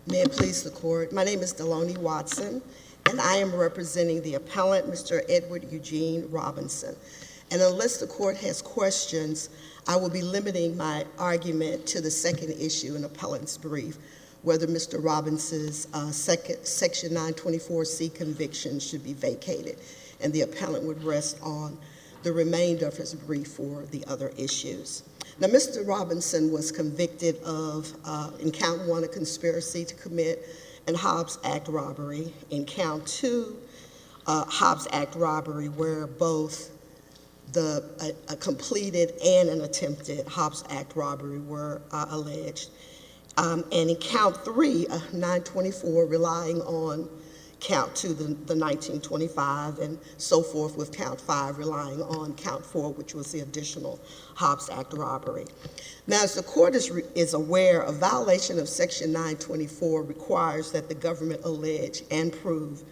May it please the court. My name is Delonia Watson, and I am representing the appellant, Mr. Edward Eugene Robinson. And unless the court has questions, I will be limiting my argument to the second issue in appellant's brief, whether Mr. Robinson's Section 924C conviction should be vacated, and the appellant would rest on the remainder of his brief for the other issues. Now, Mr. Robinson was convicted of, in count 1, a conspiracy to commit an Hobbs Act robbery. In count 2, Hobbs Act robbery, where both a completed and an attempted Hobbs Act robbery were alleged. And in count 3, 924, relying on count 2, the 1925, and so forth with count 5, relying on count 4, which was the additional Hobbs Act robbery. Now, as the court is aware, a violation of Section 924 requires that the government allege and prove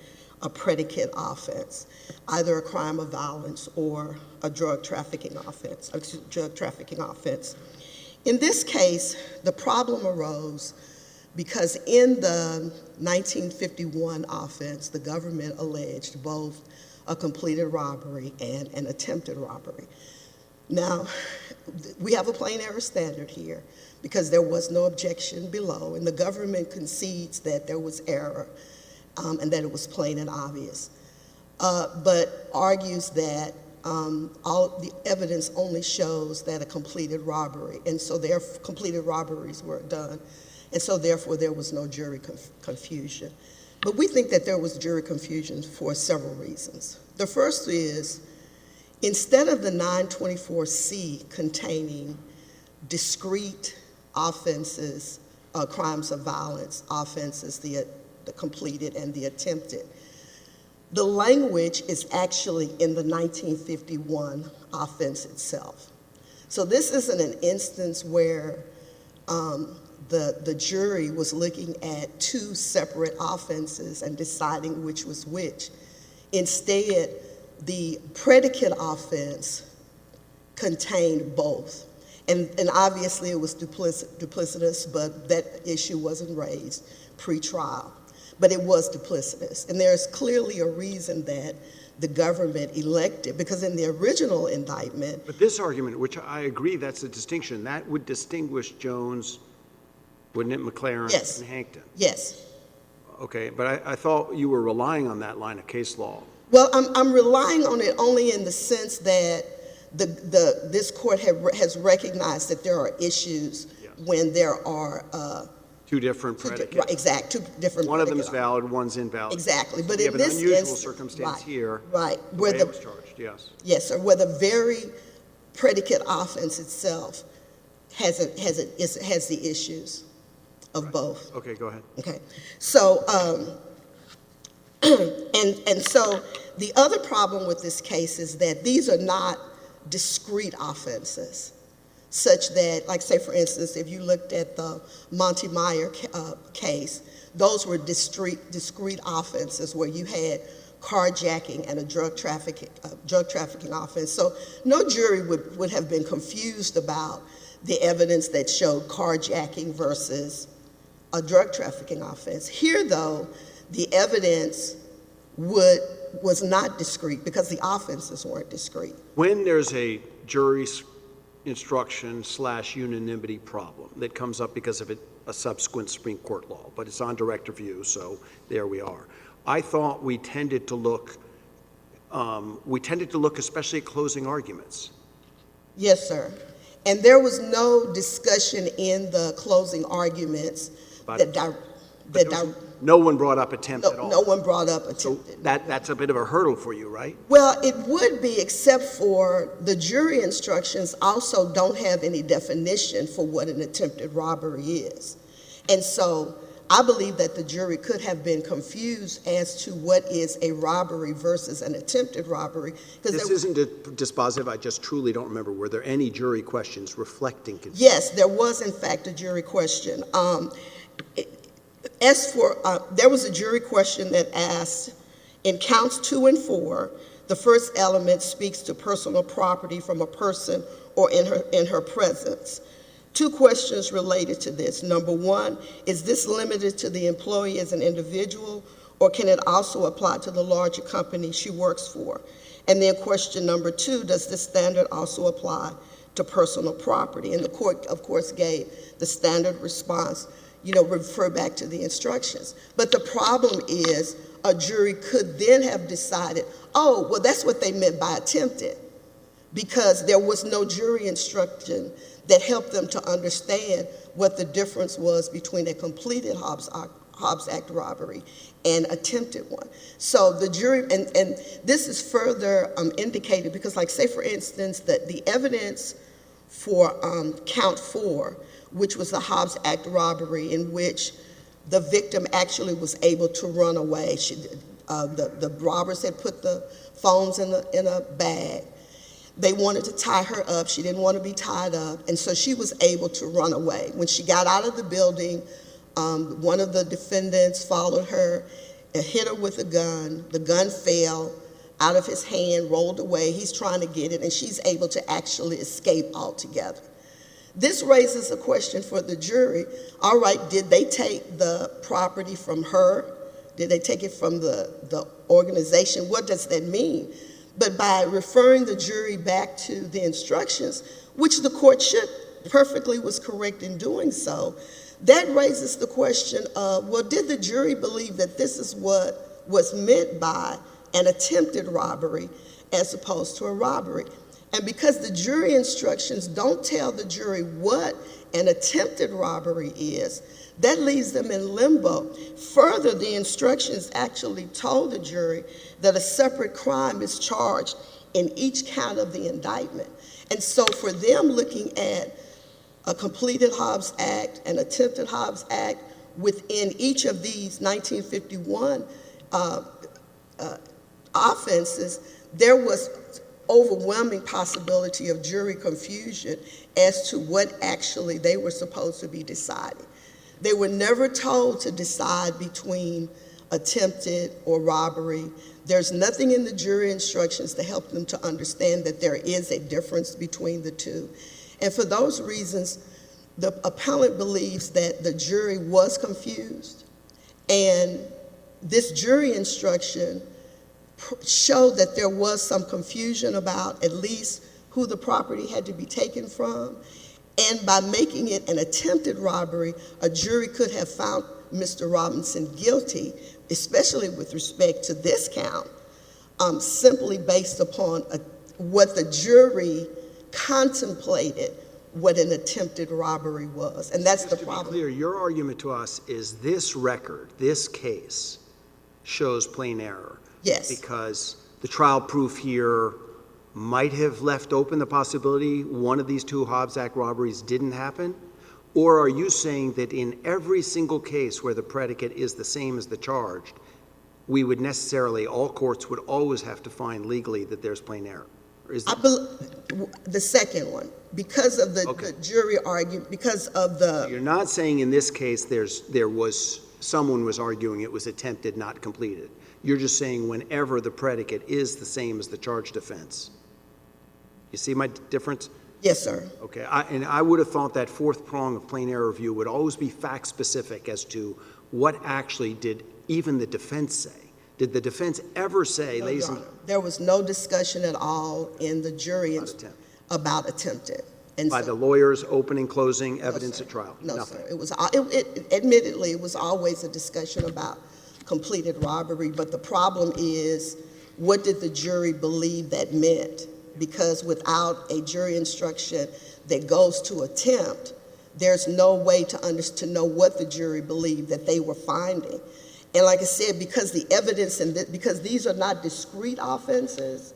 a predicate offense, either a crime of violence or a drug trafficking offense. In this case, the problem arose because in the 1951 offense, the government alleged both a completed robbery and an attempted robbery. Now, we have a plain error standard here because there was no objection below, and the government concedes that there was error and that it was plain and obvious, but argues that all the evidence only shows that a completed robbery, and so their completed robberies were done, and so therefore there was no jury confusion. But we think that there was jury confusion for several reasons. The first is, instead of the 924C containing discrete offenses, crimes of violence offenses, the completed and the attempted, the language is actually in the 1951 offense itself. So this isn't an instance where the jury was looking at two separate offenses and deciding which was which. Instead, the predicate offense contained both. And obviously it was duplicitous, but that issue wasn't raised pre-trial. But it was duplicitous. And there's clearly a reason that the government elected, because in the original indictment— But this argument, which I agree that's a distinction, that would distinguish Jones, wouldn't it, McLaren, yes, and Hankton? Yes. Okay, but I thought you were relying on that line of case law. Well, I'm relying on it only in the sense that this court has recognized that there are issues, yes, when there are two different predicates. Right, two different. One of them is valid, one's invalid. Exactly, but we in have this an unusual circumstance right, here. Right, where the was charged. Yes. Yes, sir. Where the very predicate offense itself has the issues of right, both. Okay, go ahead. Okay, so and so the other problem with this case is that these are not discrete offenses, such that, like, say, for instance, if you looked at the Monty Meyer case, those were discrete offenses where you had carjacking and a drug trafficking offense. So no jury would have been confused about the evidence that showed carjacking versus a drug trafficking offense. Here, though, the evidence was not discrete because the offenses weren't discrete. When there's a jury's instruction / unanimity problem that comes up because of a subsequent Supreme Court law, but it's on direct review, so there we are. I thought we tended to look especially at closing arguments. Yes, sir. And there was no discussion in the closing arguments no one brought up attempt at all. No one brought up attempt. So that's a bit of a hurdle for you, right? Well, it would be, except for the jury instructions also don't have any definition for what an attempted robbery is. And so I believe that the jury could have been confused as to what is a robbery versus an attempted robbery. This isn't dispositive. I just truly don't remember. Were there any jury questions reflecting confusion? Yes, there was, in fact, a jury question. There was a jury question that asked, in counts 2 and 4, the first element speaks to personal property from a person or in her presence. Two questions related to this. Number one, is this limited to the employee as an individual, or can it also apply to the larger company she works for? And then question number two, does this standard also apply to personal property? And the court, of course, gave the standard response, refer back to the instructions. But the problem is a jury could then have decided, oh, well, that's what they meant by attempted, because there was no jury instruction that helped them to understand what the difference was between a completed Hobbs Act robbery and attempted one. So the jury, and this is further indicated because, like, say, for instance, that the evidence for count 4, which was the Hobbs Act robbery in which the victim actually was able to run away. The robbers had put the phones in a bag. They wanted to tie her up. She didn't want to be tied up, and so she was able to run away. When she got out of the building, one of the defendants followed her and hit her with a gun. The gun fell out of his hand, rolled away. He's trying to get it, and she's able to actually escape altogether. This raises a question for the jury. All right, did they take the property from her? Did they take it from the organization? What does that mean? But by referring the jury back to the instructions, which the court perfectly was correct in doing so, that raises the question of, well, did the jury believe that this is what was meant by an attempted robbery as opposed to a robbery? And because the jury instructions don't tell the jury what an attempted robbery is, that leaves them in limbo. Further, the instructions actually told the jury that a separate crime is charged in each count of the indictment. And so for them looking at a completed Hobbs Act, an attempted Hobbs Act, within each of these 1951 offenses, there was overwhelming possibility of jury confusion as to what actually they were supposed to be deciding. They were never told to decide between attempted or robbery. There's nothing in the jury instructions to help them to understand that there is a difference between the two. And for those reasons, the appellant believes that the jury was confused, and this jury instruction showed that there was some confusion about at least who the property had to be taken from. And by making it an attempted robbery, a jury could have found Mr. Robinson guilty, especially with respect to this count, simply based upon what the jury contemplated what an attempted robbery was. And that's the problem. To be clear, your argument to us is this record, this case, shows plain error. Yes. Because the trial proof here might have left open the possibility one of these two Hobbs Act robberies didn't happen? Or are you saying that in every single case where the predicate is the same as the charged, we would necessarily, all courts would always have to find legally that there's plain error? Or is that... The second one, because of the jury argument, because of the... So you're not saying in this case someone was arguing it was attempted, not completed. You're just saying whenever the predicate is the same as the charged offense. You see my difference? Yes, sir. Okay, and I would have thought that fourth prong of plain error review would always be fact-specific as to what actually did even the defense say. Did the defense ever say, ladies and... There was no discussion at all in the jury about attempted. And by the lawyers opening, closing evidence at trial? No, nothing. sir. Admittedly, it was always a discussion about completed robbery, but the problem is, what did the jury believe that meant? Because without a jury instruction that goes to attempt, there's no way to know what the jury believed that they were finding. And like I said, because the evidence because these are not discrete offenses,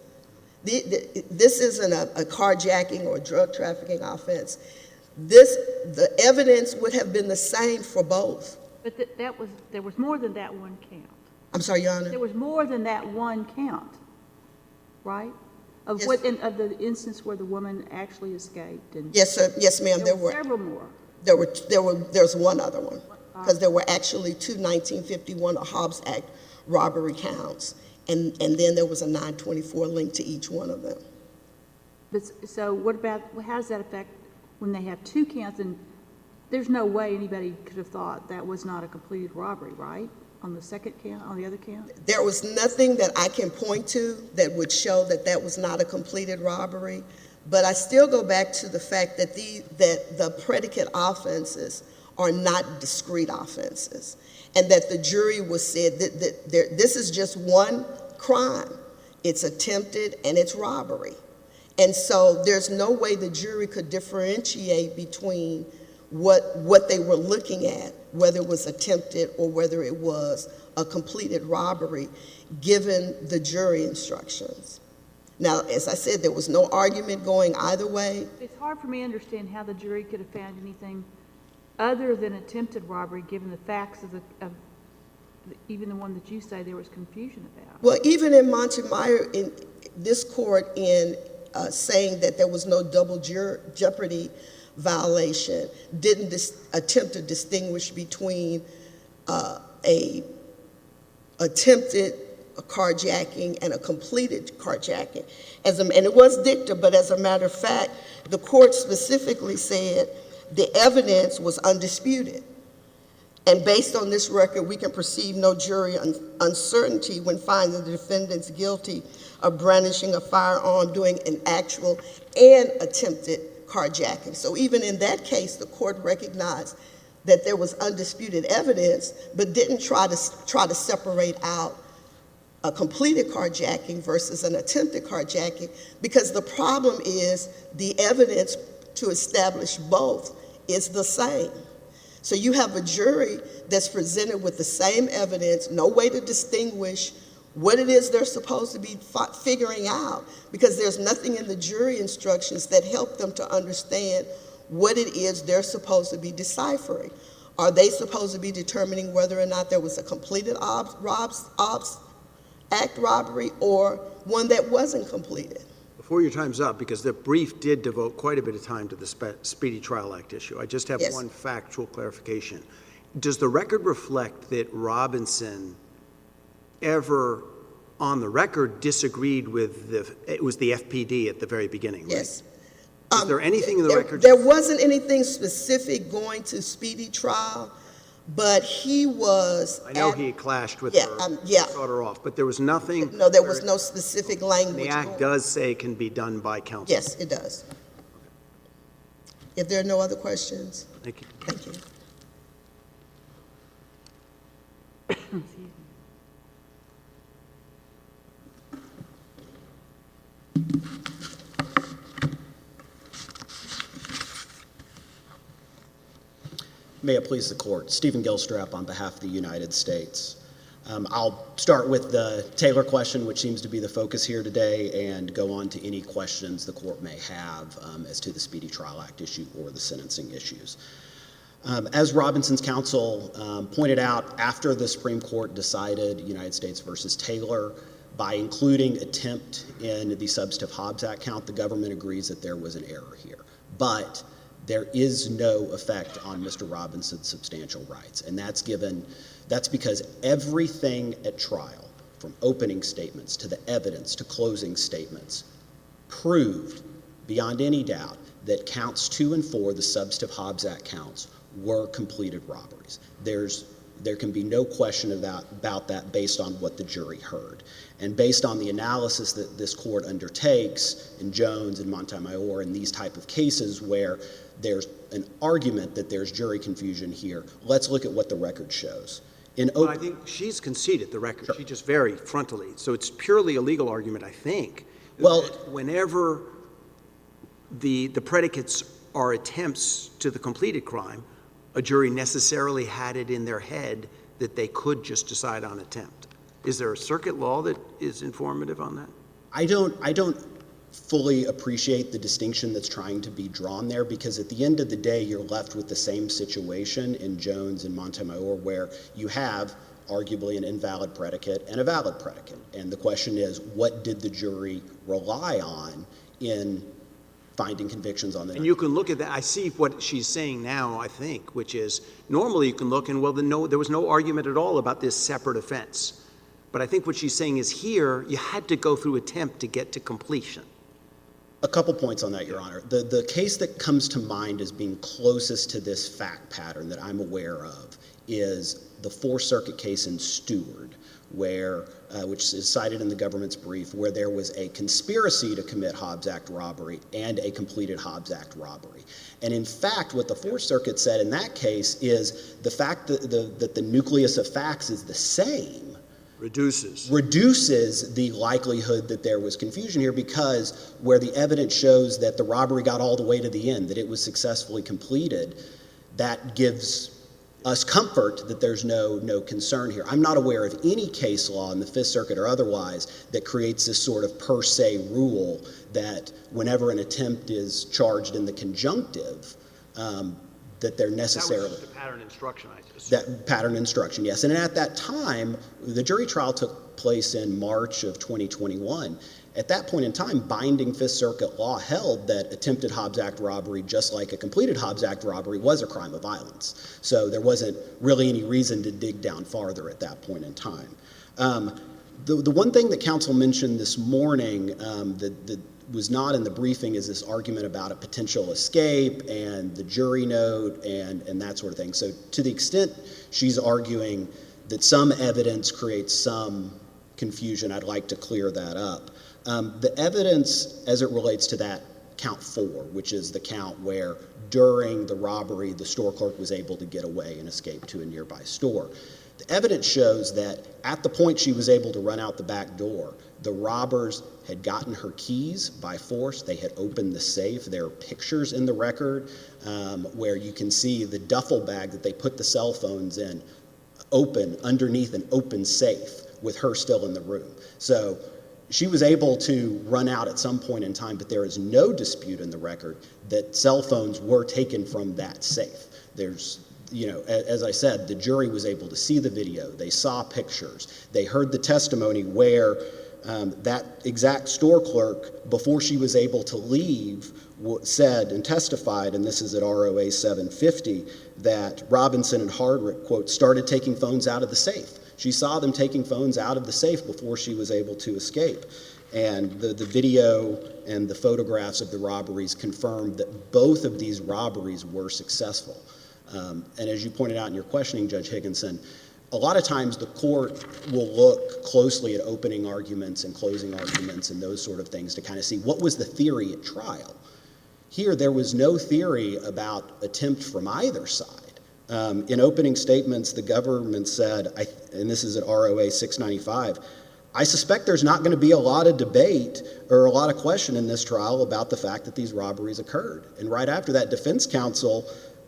this isn't a carjacking or a drug trafficking offense. The evidence would have been the same for both. But there was more than that one count. I'm sorry, Your Honor? There was more than that one count, right? Of Yes. of the instance where the woman actually escaped. And Yes, sir. Yes, ma'am. there were several more. There's one other one, because there were actually two 1951 Hobbs Act robbery counts, and then there was a 924 linked to each one of them. But, so what about, how does that affect when they have two counts, and there's no way anybody could have thought that was not a completed robbery, right? On the second count, on the other count? There was nothing that I can point to that would show that that was not a completed robbery, but I still go back to the fact that the predicate offenses are not discrete offenses, and that the jury was said that this is just one crime. It's attempted and it's robbery. And so there's no way the jury could differentiate between what they were looking at, whether it was attempted or whether it was a completed robbery, given the jury instructions. Now, as I said, there was no argument going either way. It's hard for me to understand how the jury could have found anything other than attempted robbery, given the facts of even the one that you say there was confusion about. Well, even in Montemayor, in this court, in saying that there was no double jeopardy violation, didn't attempt to distinguish between a attempted carjacking and a completed carjacking. And it was dicta, but as a matter of fact, the court specifically said the evidence was undisputed. And based on this record, we can perceive no jury uncertainty when finding the defendants guilty of brandishing a firearm, doing an actual and attempted carjacking. So even in that case, the court recognized that there was undisputed evidence, but didn't try to separate out a completed carjacking versus an attempted carjacking, because the problem is the evidence to establish both is the same. So you have a jury that's presented with the same evidence, no way to distinguish what it is they're supposed to be figuring out, because there's nothing in the jury instructions that help them to understand what it is they're supposed to be deciphering. Are they supposed to be determining whether or not there was a completed act robbery or one that wasn't completed? Before your time's up, because the brief did devote quite a bit of time to the Speedy Trial Act issue, I just have one factual clarification. Does the record reflect that Robinson ever, on the record, disagreed with it was the FPD at the very beginning, right? Yes. Is there anything in the record? There wasn't anything specific going to speedy trial, but he was. I know he clashed with her, sought her off, but there was nothing. No, there was no specific language. The Act does say it can be done by counsel. Yes, it does. If there are no other questions. Thank you. Thank you. May it please the court. Stephen Gilstrap on behalf of the United States. I'll start with the Taylor question, which seems to be the focus here today, and go on to any questions the court may have as to the Speedy Trial Act issue or the sentencing issues. As Robinson's counsel pointed out, after the Supreme Court decided United States versus Taylor, by including attempt in the substantive Hobbs Act count, the government agrees that there was an error here. But there is no effect on Mr. Robinson's substantial rights, and that's because everything at trial, from opening statements to the evidence to closing statements, proved beyond any doubt that counts 2 and 4, the substantive Hobbs Act counts, were completed robberies. There can be no question about that based on what the jury heard. And based on the analysis that this court undertakes in Jones and Montemayor and these type of cases where there's an argument that there's jury confusion here, let's look at what the record shows. I think she's conceded the record. Sure. She just very frontally. So it's purely a legal argument, I think. Well, whenever the predicates are attempts to the completed crime, a jury necessarily had it in their head that they could just decide on attempt. Is there a circuit law that is informative on that? I don't fully appreciate the distinction that's trying to be drawn there, because at the end of the day, you're left with the same situation in Jones and Montemayor where you have arguably an invalid predicate and a valid predicate. And the question is, what did the jury rely on in finding convictions on the night? And you can look at that. I see what she's saying now, I think, which is normally you can look and, well, there was no argument at all about this separate offense. But I think what she's saying is here, you had to go through attempt to get to completion. A couple points on that, Your Honor. The case that comes to mind as being closest to this fact pattern that I'm aware of is the Fourth Circuit case in Stewart, where, which is cited in the government's brief, where there was a conspiracy to commit Hobbs Act robbery and a completed Hobbs Act robbery. And in fact, what the Fourth Circuit said in that case is the fact that the nucleus of facts is the same reduces the likelihood that there was confusion here, because where the evidence shows that the robbery got all the way to the end, that it was successfully completed, that gives us comfort that there's no concern here. I'm not aware of any case law in the Fifth Circuit or otherwise that creates this sort of per se rule that whenever an attempt is charged in the conjunctive, that they're necessarily... That was the pattern instruction, I just... That pattern instruction, yes. And at that time, the jury trial took place in March of 2021. At that point in time, binding Fifth Circuit law held that attempted Hobbs Act robbery, just like a completed Hobbs Act robbery, was a crime of violence. So there wasn't really any reason to dig down farther at that point in time. The one thing that counsel mentioned this morning that was not in the briefing is this argument about a potential escape and the jury note and that sort of thing. So to the extent she's arguing that some evidence creates some confusion, I'd like to clear that up. The evidence as it relates to that count 4, which is the count where during the robbery the store clerk was able to get away and escape to a nearby store. The evidence shows that at the point she was able to run out the back door, the robbers had gotten her keys by force. They had opened the safe. There are pictures in the record where you can see the duffel bag that they put the cell phones in open underneath an open safe with her still in the room. So she was able to run out at some point in time, but there is no dispute in the record that cell phones were taken from that safe. There's, you know, as I said, the jury was able to see the video. They saw pictures. They heard the testimony where that exact store clerk, before she was able to leave, said and testified, and this is at ROA 750, that Robinson and Hardwick, quote, started taking phones out of the safe. She saw them taking phones out of the safe before she was able to escape. And the video and the photographs of the robberies confirmed that both of these robberies were successful. And as you pointed out in your questioning, Judge Higginson, a lot of times the court will look closely at opening arguments and closing arguments and those sort of things to kind of see what was the theory at trial. Here, there was no theory about attempt from either side. In opening statements, the government said, and this is at ROA 695, I suspect there's not going to be a lot of debate or a lot of question in this trial about the fact that these robberies occurred. And right after that, defense counsel,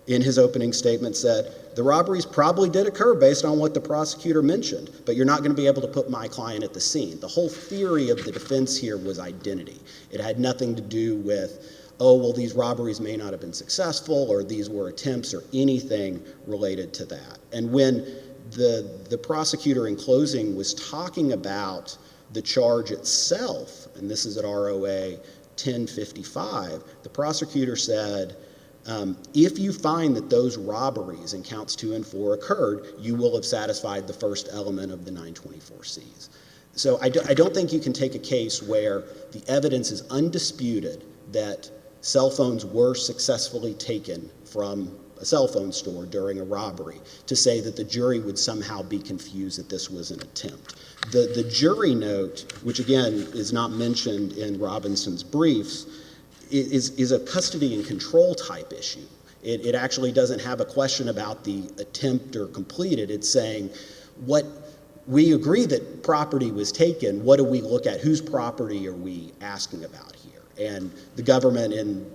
in his opening statement, said, the robberies probably did occur based on what the prosecutor mentioned, but you're not going to be able to put my client at the scene. The whole theory of the defense here was identity. It had nothing to do with, oh, well, these robberies may not have been successful, or these were attempts, or anything related to that. And when the prosecutor in closing was talking about the charge itself, and this is at ROA 1055, the prosecutor said, if you find that those robberies in counts 2 and 4 occurred, you will have satisfied the first element of the 924Cs. So I don't think you can take a case where the evidence is undisputed that cell phones were successfully taken from a cell phone store during a robbery to say that the jury would somehow be confused that this was an attempt. The jury note, which again is not mentioned in Robinson's briefs, is a custody and control type issue. It actually doesn't have a question about the attempt or completed. It's saying, what we agree that property was taken, what do we look at? Whose property are we asking about here? And the government, in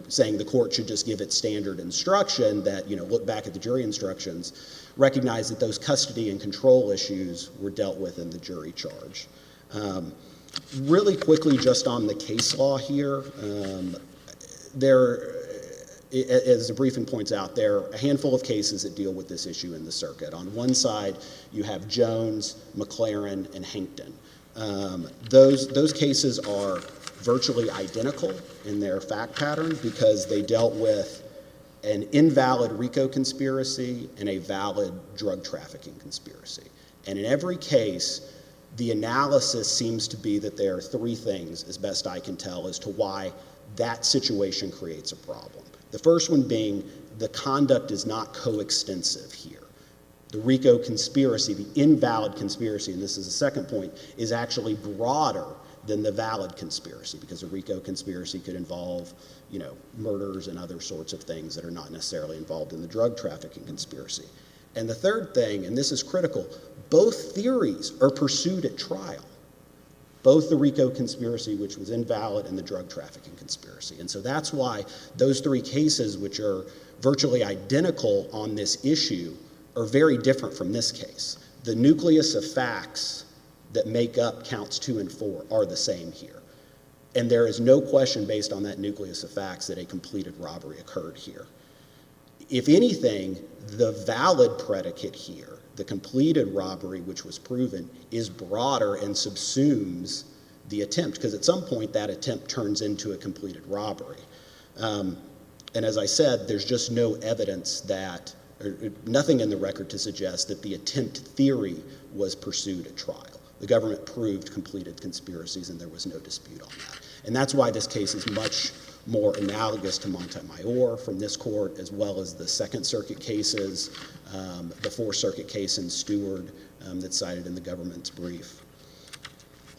saying the court should just give it standard instruction that look back at the jury instructions, recognize that those custody and control issues were dealt with in the jury charge. Really quickly, just on the case law here, as the briefing points out, there are a handful of cases that deal with this issue in the circuit. On one side, you have Jones, McLaren, and Hankton. Those cases are virtually identical in their fact pattern because they dealt with an invalid RICO conspiracy and a valid drug trafficking conspiracy. And in every case, The analysis seems to be that there are three things, as best I can tell, as to why that situation creates a problem. The first one being the conduct is not coextensive here. The RICO conspiracy, the invalid conspiracy, and this is the second point, is actually broader than the valid conspiracy, because a RICO conspiracy could involve, murders and other sorts of things that are not necessarily involved in the drug trafficking conspiracy. And the third thing, and this is critical, both theories are pursued at trial. Both the RICO conspiracy, which was invalid, and the drug trafficking conspiracy. And so that's why those three cases, which are virtually identical on this issue, are very different from this case. The nucleus of facts that make up counts 2 and 4 are the same here. And there is no question based on that nucleus of facts that a completed robbery occurred here. If anything, the valid predicate here, the completed robbery which was proven, is broader and subsumes the attempt, because at some point that attempt turns into a completed robbery. And as I said, there's just no evidence that, or nothing in the record to suggest that the attempt theory was pursued at trial. The government proved completed conspiracies, and there was no dispute on that. And that's why this case is much more analogous to Montemayor from this court, as well as the Second Circuit cases, the Fourth Circuit case in Stewart that's cited in the government's brief.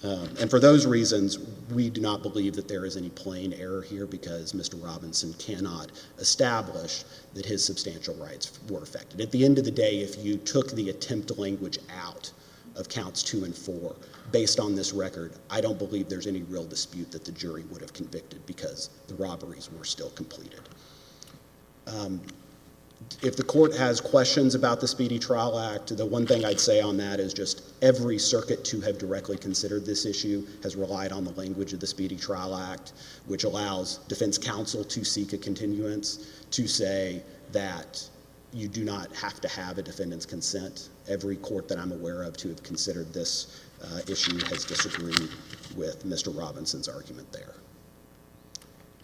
And for those reasons, we do not believe that there is any plain error here, because Mr. Robinson cannot establish that his substantial rights were affected. At the end of the day, if you took the attempt language out of counts 2 and 4, based on this record, I don't believe there's any real dispute that the jury would have convicted, because the robberies were still completed. If the court has questions about the Speedy Trial Act, the one thing I'd say on that is just every circuit to have directly considered this issue has relied on the language of the Speedy Trial Act, which allows defense counsel to seek a continuance, to say that you do not have to have a defendant's consent. Every court that I'm aware of to have considered this issue has disagreed with Mr. Robinson's argument there.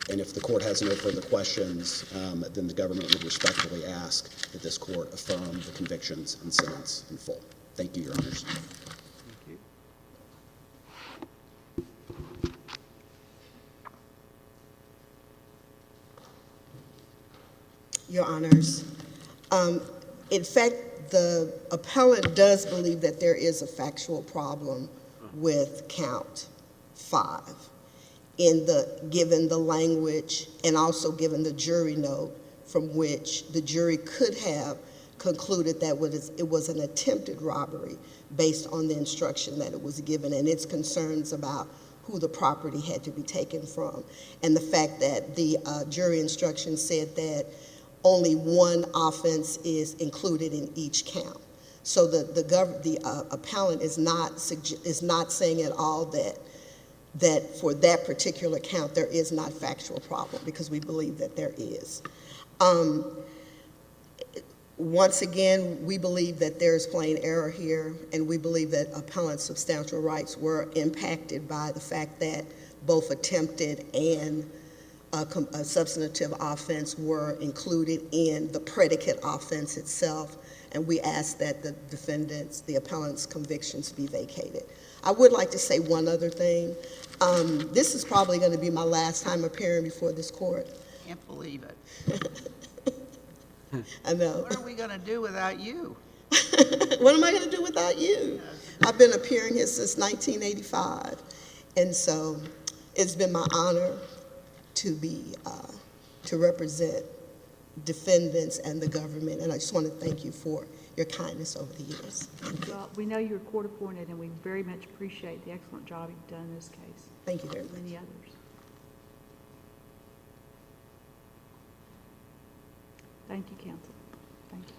And if the court has no further questions, then the government would respectfully ask that this court affirm the convictions and sentence in full. Thank you, Your Honors. Thank you. Your Honors, in fact, the appellant does believe that there is a factual problem with count 5. Given the language and also given the jury note from which the jury could have concluded that it was an attempted robbery based on the instruction that it was given and its concerns about who the property had to be taken from, and the fact that the jury instruction said that only one offense is included in each count. So the appellant is not saying at all that for that particular count there is not a factual problem, because we believe that there is. Once again, we believe that there is plain error here, and we believe that appellant's substantial rights were impacted by the fact that both attempted and a substantive offense were included in the predicate offense itself, and we ask that the appellant's convictions be vacated. I would like to say one other thing. This is probably going to be my last time appearing before this court. Can't believe it. I know. What are we going to do without you? What am I going to do without you? I've been appearing here since 1985, and so it's been my honor to represent defendants and the government, and I just want to thank you for your kindness over the years. Well, we know you're court appointed, and we very much appreciate the excellent job you've done in this case. Thank you very much. And many others. Thank you, counsel. Thank you.